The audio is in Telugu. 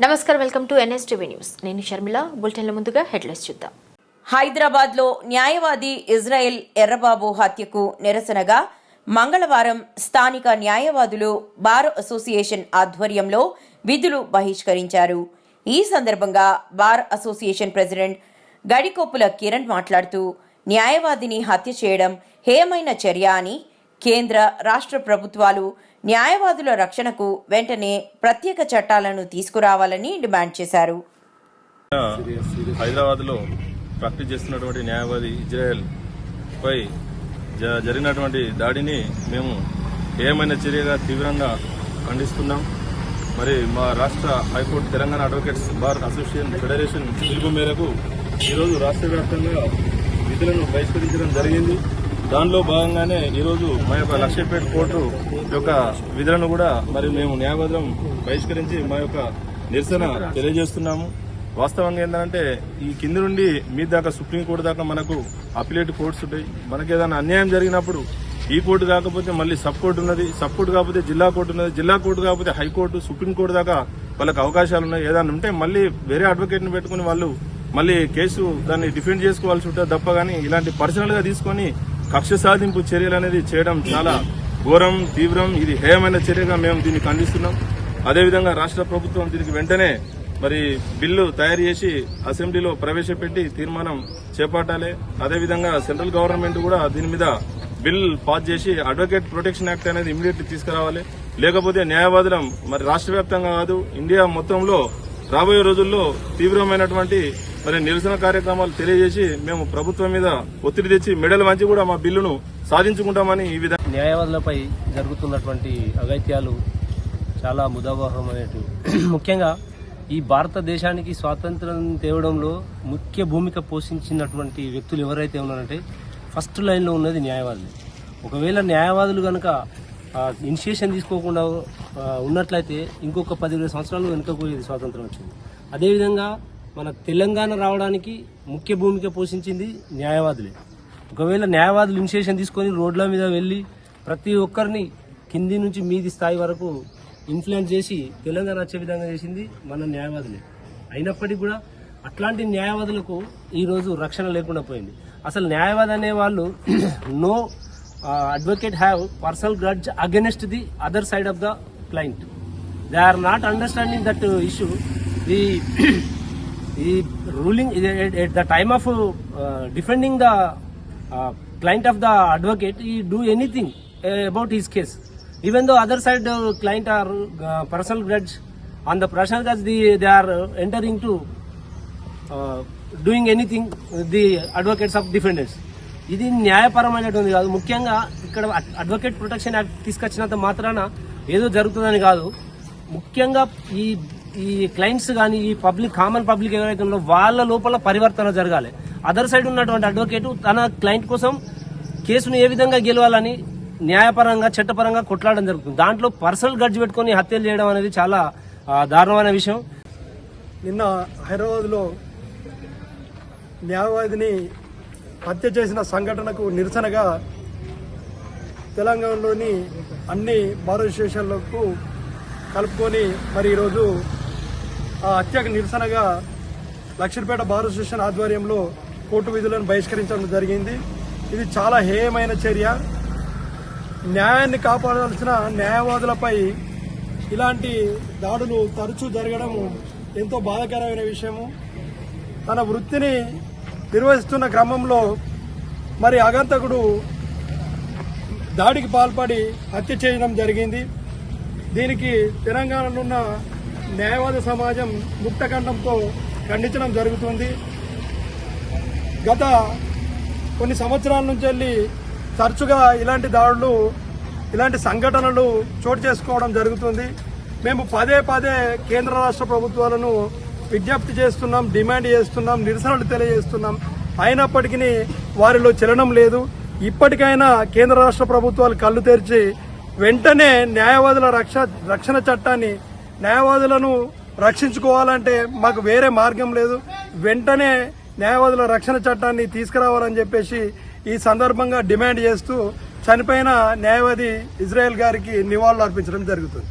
నమస్కారం, వెల్కమ్ టు NSTV న్యూస్. నేను షర్మిల. బులెటిన్ల ముందుగా హెడ్లైన్స్ చూద్దాం. హైదరాబాద్లో న్యాయవాది ఇజ్రాయెల్ ఎర్రబాబు హత్యకు నిరసనగా మంగళవారం స్థానిక న్యాయవాదులు బార్ అసోసియేషన్ ఆధ్వర్యంలో విధులు బహిష్కరించారు. ఈ సందర్భంగా bar association president Gadikoppula Kiran మాట్లాడుతూ, న్యాయవాదిని హత్య చేయడం హేయమైన చర్య అని, కేంద్ర రాష్ట్ర ప్రభుత్వాలు న్యాయవాదుల రక్షణకు వెంటనే ప్రత్యేక చట్టాలను తీసుకురావాలని డిమాండ్ చేశారు. హైదరాబాద్లో ప్రాక్టీస్ చేస్తున్నటువంటి న్యాయవాది ఇజ్రాయెల్ పై జరిగినటువంటి దాడిని మేము ఏమైనా చర్యగా తీవ్రంగా ఖండిస్తున్నాం. మరి మా రాష్ట్ర high court Telangana advocates bar association federation పిలుపు మేరకు ఈరోజు రాష్ట్ర వ్యాప్తంగా విధులను బహిష్కరించడం జరిగింది. దానిలో భాగంగానే ఈరోజు మా యొక్క లక్ష్మీపేట కోర్టు యొక్క విధులను కూడా మరి మేము న్యాయవాదులం బహిష్కరించి మా యొక్క నిరసన తెలియజేస్తున్నాము. వాస్తవంగా ఏంటంటే ఈ కింది నుండి మీ దాకా సుప్రీంకోర్టు దాకా మనకు అపిలేట్ కోర్ట్స్ ఉంటాయి. మనకి ఏదైనా అన్యాయం జరిగినప్పుడు ఈ కోర్టు కాకపోతే మళ్ళీ సబ్ కోర్టు ఉన్నది, సబ్ కోర్టు కాకపోతే జిల్లా కోర్టు ఉన్నది, జిల్లా కోర్టు కాకపోతే హైకోర్టు, సుప్రీంకోర్టు దాకా వాళ్ళకి అవకాశాలు ఉన్నాయి. ఏదైనా ఉంటే మళ్ళీ వేరే అడ్వకేట్ని పెట్టుకుని వాళ్ళు మళ్ళీ కేసు దాన్ని డిఫెండ్ చేసుకోవాల్సి ఉంటుంది తప్ప కానీ ఇలాంటి పర్సనల్ గా తీసుకుని కక్ష సాధింపు చర్యలు అనేది చేయడం చాలా ఘోరం, తీవ్రం. ఇది హేయమైన చర్యగా మేము దీన్ని ఖండిస్తున్నాం. అదేవిధంగా రాష్ట్ర ప్రభుత్వం దీనికి వెంటనే మరి బిల్లు తయారు చేసి అసెంబ్లీలో ప్రవేశపెట్టి తీర్మానం చేపట్టాలి. అదేవిధంగా సెంట్రల్ గవర్నమెంట్ కూడా దీని మీద బిల్ పాస్ చేసి అడ్వకేట్ ప్రొటెక్షన్ యాక్ట్ అనేది ఇమీడియట్లీ తీసుకురావాలి. లేకపోతే న్యాయవాదులం మరి రాష్ట్ర వ్యాప్తంగా కాదు ఇండియా మొత్తంలో రాబోయే రోజుల్లో తీవ్రమైనటువంటి మరి నిరసన కార్యక్రమాలు తెలియజేసి మేము ప్రభుత్వం మీద ఒత్తిడి తెచ్చి మెడల్ వంచి కూడా మా బిల్లును సాధించుకుంటామని ఈ విధంగా న్యాయవాదులపై జరుగుతున్నటువంటి అగత్యాలు చాలా ముదావహమైనవి. ముఖ్యంగా ఈ భారతదేశానికి స్వాతంత్రం తేవడంలో ముఖ్య భూమిక పోషించినటువంటి వ్యక్తులు ఎవరైతే ఉన్నారంటే ఫస్ట్ లైన్లో ఉన్నది న్యాయవాదులు. ఒకవేళ న్యాయవాదులు కనుక ఇనిషియేషన్ తీసుకోకుండా ఉన్నట్లయితే ఇంకొక 10-20 సంవత్సరాలు వెనుకపోయేది స్వాతంత్రం వచ్చింది. అదేవిధంగా మన తెలంగాణ రావడానికి ముఖ్య భూమిక పోషించింది న్యాయవాదులే. ఒకవేళ న్యాయవాదులు ఇనిషియేషన్ తీసుకొని రోడ్ల మీద వెళ్ళి ప్రతి ఒక్కరిని కింది నుంచి మీది స్థాయి వరకు ఇన్ఫ్లుయెన్స్ చేసి తెలంగాణ వచ్చే విధంగా చేసింది మన న్యాయవాదులే. అయినప్పటికీ కూడా అట్లాంటి న్యాయవాదులకు ఈరోజు రక్షణ లేకుండా పోయింది. అసలు న్యాయవాది అనే వాళ్ళు no advocate have personal grudge against the other side of the client. They are not understanding that issue. The ruling at the time of defending the client of the advocate, he do anything about his case. Even though other side client are personal grudge, on the personal grudge they are entering to doing anything the advocates of defendants. ఇది న్యాయపరమైనటువంటి కాదు. ముఖ్యంగా ఇక్కడ అడ్వకేట్ ప్రొటెక్షన్ యాక్ట్ తీసుకొచ్చినంత మాత్రాన ఏదో జరుగుతుందని కాదు. ముఖ్యంగా ఈ క్లయింట్స్ కానీ ఈ కామన్ పబ్లిక్ ఎవరైతే ఉన్నారో వాళ్ళ లోపల పరివర్తన జరగాలి. అదర్ సైడ్ ఉన్నటువంటి అడ్వకేట్ తన క్లయింట్ కోసం కేసును ఏ విధంగా గెలవాలని న్యాయపరంగా చట్టపరంగా కొట్లాడడం జరుగుతుంది. దాంట్లో పర్సనల్ గడ్జ్ పెట్టుకుని హత్యలు చేయడం అనేది చాలా దారుణమైన విషయం. నిన్న హైదరాబాద్లో న్యాయవాదిని హత్య చేసిన సంఘటనకు నిరసనగా తెలంగాణలోని అన్ని బార్ అసోసియేషన్లకు కలుపుకొని మరి ఈరోజు ఆ హత్యకు నిరసనగా లక్ష్మీపేట బార్ అసోసియేషన్ ఆధ్వర్యంలో కోర్టు విధులను బహిష్కరించడం జరిగింది. ఇది చాలా హేయమైన చర్య. న్యాయాన్ని కాపాడాల్సిన న్యాయవాదులపై ఇలాంటి దాడులు తరచూ జరగడం ఎంతో బాధాకరమైన విషయము. తన వృత్తిని నిర్వహిస్తున్న క్రమంలో మరి ఆగంతకుడు దాడికి పాల్పడి హత్య చేయడం జరిగింది. దీనికి తెలంగాణలో ఉన్న న్యాయవాద సమాజం ముక్తకంఠంతో ఖండించడం జరుగుతుంది. గత కొన్ని సంవత్సరాల నుంచి వెళ్ళి తరచుగా ఇలాంటి దాడులు, ఇలాంటి సంఘటనలు చోటు చేసుకోవడం జరుగుతుంది. మేము పదే కేంద్ర రాష్ట్ర ప్రభుత్వాలను విజ్ఞప్తి చేస్తున్నాం, డిమాండ్ చేస్తున్నాం, నిరసనలు తెలియజేస్తున్నాం. అయినప్పటికీ వారిలో చలనం లేదు. ఇప్పటికైనా కేంద్ర రాష్ట్ర ప్రభుత్వాలు కళ్ళు తెరిచి వెంటనే న్యాయవాదుల రక్షణ చట్టాన్ని, న్యాయవాదులను రక్షించుకోవాలంటే మాకు వేరే మార్గం లేదు, వెంటనే న్యాయవాదుల రక్షణ చట్టాన్ని తీసుకురావాలని చెప్పేసి ఈ సందర్భంగా డిమాండ్ చేస్తూ చనిపోయిన న్యాయవాది ఇజ్రాయెల్ గారికి నివాళులు అర్పించడం జరుగుతుంది.